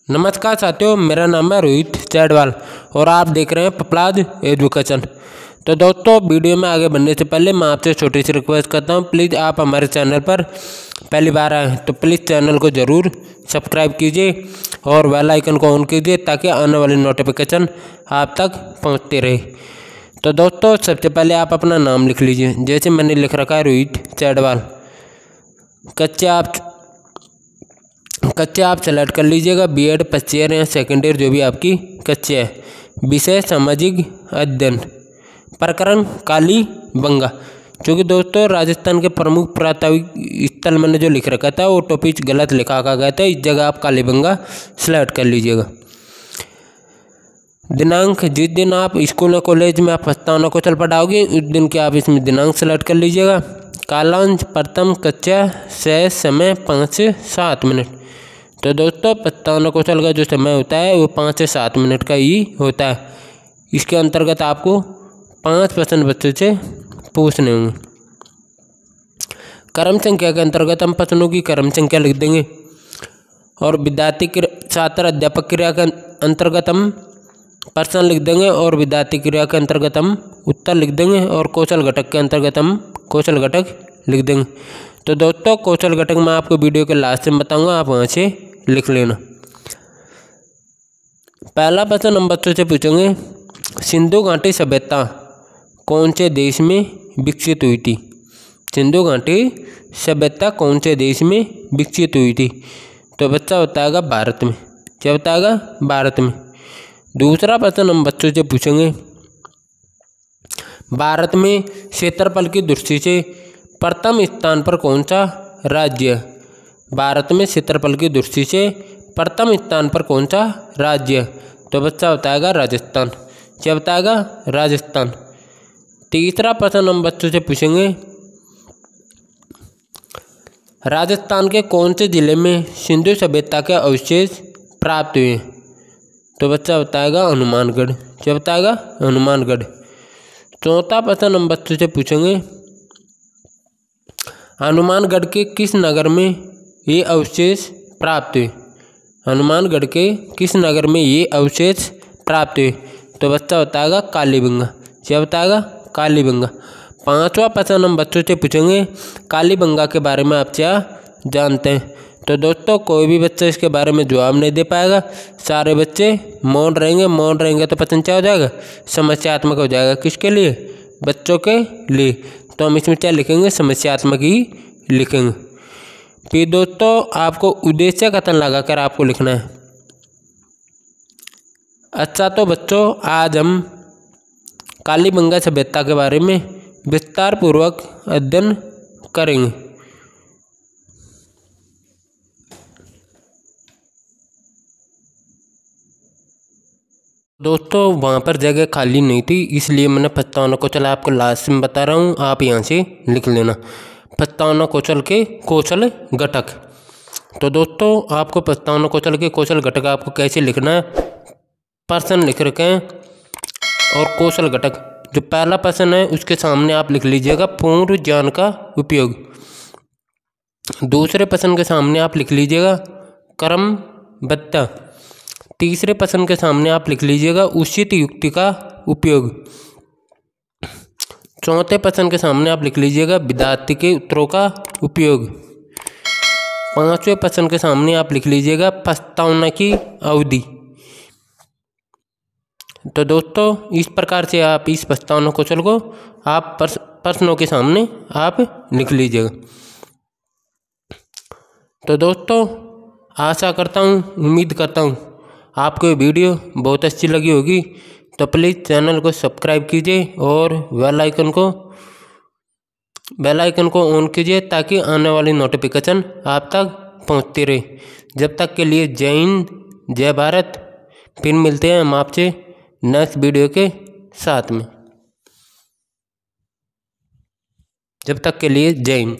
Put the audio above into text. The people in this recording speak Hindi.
नमस्कार साथियों, मेरा नाम है रोहित चैडवाल और आप देख रहे हैं पपलाज एजुकेशन। तो दोस्तों, वीडियो में आगे बढ़ने से पहले मैं आपसे छोटी सी रिक्वेस्ट करता हूं, प्लीज़ आप हमारे चैनल पर पहली बार आए तो प्लीज़ चैनल को ज़रूर सब्सक्राइब कीजिए और बेल आइकन को ऑन कीजिए ताकि आने वाली नोटिफिकेशन आप तक पहुँचती रहे। तो दोस्तों, सबसे पहले आप अपना नाम लिख लीजिए। जैसे मैंने लिख रखा है रोहित चैडवाल। कच्चे आप सेलेक्ट कर लीजिएगा, बीएड फर्स्ट ईयर या सेकेंड ईयर जो भी आपकी कच्चे है। विषय सामाजिक अध्ययन, प्रकरण कालीबंगा। क्योंकि दोस्तों, राजस्थान के प्रमुख पुरातात्विक स्थल मैंने जो लिख रखा था वो टॉपिक गलत लिखा गया था, इस जगह आप कालीबंगा सेलेक्ट कर लीजिएगा। दिनांक, जिस दिन आप स्कूल या कॉलेज में आप प्रस्तावना कौशल पढ़ाओगे उस दिन के आप इसमें दिनांक सेलेक्ट कर लीजिएगा। कालांश, प्रथम कक्षा से समय 5 से 7 मिनट। तो दोस्तों, प्रस्तावना कौशल का जो समय होता है वो 5 से 7 मिनट का ही होता है। इसके अंतर्गत आपको 5 प्रश्न बच्चों से पूछने होंगे। क्रम संख्या के अंतर्गत हम प्रश्नों की क्रम संख्या लिख देंगे और विद्यार्थी छात्र अध्यापक क्रिया के अंतर्गत हम प्रश्न लिख देंगे और विद्यार्थी क्रिया के अंतर्गत हम उत्तर लिख देंगे और कौशल घटक के अंतर्गत हम कौशल घटक लिख देंगे। तो दोस्तों, कौशल घटक मैं आपको वीडियो के लास्ट में बताऊंगा, आप वहाँ से लिख लेना। पहला प्रश्न हम बच्चों से पूछेंगे, सिंधु घाटी सभ्यता कौन से देश में विकसित हुई थी? सिंधु घाटी सभ्यता कौन से देश में विकसित हुई थी? तो बच्चा बताएगा भारत में। क्या बताएगा? भारत में। दूसरा प्रश्न हम बच्चों से पूछेंगे, भारत में क्षेत्रफल की दृष्टि से प्रथम स्थान पर कौन सा राज्य है? भारत में क्षेत्रफल की दृष्टि से प्रथम स्थान पर कौन सा राज्य है? तो बच्चा बताएगा राजस्थान। क्या बताएगा? राजस्थान। तीसरा प्रश्न हम बच्चों से पूछेंगे, राजस्थान के कौन से जिले में सिंधु सभ्यता के अवशेष प्राप्त हुए? तो बच्चा बताएगा हनुमानगढ़। क्या बताएगा? हनुमानगढ़। चौथा प्रश्न हम बच्चों से पूछेंगे, हनुमानगढ़ के किस नगर में ये अवशेष प्राप्त हुए? हनुमानगढ़ के किस नगर में ये अवशेष प्राप्त हुए? तो बच्चा बताएगा कालीबंगा। क्या बताएगा? कालीबंगा। पांचवा प्रश्न हम बच्चों से पूछेंगे, कालीबंगा के बारे में आप क्या जानते हैं? तो दोस्तों, कोई भी बच्चा इसके बारे में जवाब नहीं दे पाएगा, सारे बच्चे मौन रहेंगे। मौन रहेंगे तो प्रश्न क्या हो जाएगा? समस्यात्मक हो जाएगा। किसके लिए? बच्चों के लिए। तो हम इसमें क्या लिखेंगे? समस्यात्मक ही लिखेंगे। फिर दोस्तों, आपको उद्देश्य कथन लगाकर आपको लिखना है। अच्छा, तो बच्चों, आज हम कालीबंगा सभ्यता के बारे में विस्तार पूर्वक अध्ययन करेंगे। दोस्तों, वहाँ पर जगह खाली नहीं थी, इसलिए मैंने प्रस्तावना कौशल आपको लास्ट में बता रहा हूँ, आप यहाँ से लिख लेना। प्रस्तावना कौशल के कौशल घटक। तो दोस्तों, आपको प्रस्तावना कौशल के कौशल घटक आपको कैसे लिखना है, प्रश्न लिख रखे हैं और कौशल घटक। जो पहला प्रश्न है उसके सामने आप लिख लीजिएगा पूर्व ज्ञान का उपयोग। दूसरे प्रश्न के सामने आप लिख लीजिएगा क्रमबद्धता। तीसरे प्रश्न के सामने आप लिख लीजिएगा उचित युक्ति का उपयोग। चौथे प्रश्न के सामने आप लिख लीजिएगा विद्यार्थी के उत्तरों का उपयोग। पांचवें प्रश्न के सामने आप लिख लीजिएगा प्रस्तावना की अवधि। तो दोस्तों, इस प्रकार से आप इस प्रस्तावना कौशल को आप प्रश्नों के सामने आप लिख लीजिएगा। तो दोस्तों, आशा करता हूँ, उम्मीद करता हूँ आपको ये वीडियो बहुत अच्छी लगी होगी। तो प्लीज़ चैनल को सब्सक्राइब कीजिए और बेल आइकन को ऑन कीजिए ताकि आने वाली नोटिफिकेशन आप तक पहुंचती रहे। जब तक के लिए जय हिंद, जय भारत। फिर मिलते हैं हम आपसे नेक्स्ट वीडियो के साथ में। जब तक के लिए जय हिंद।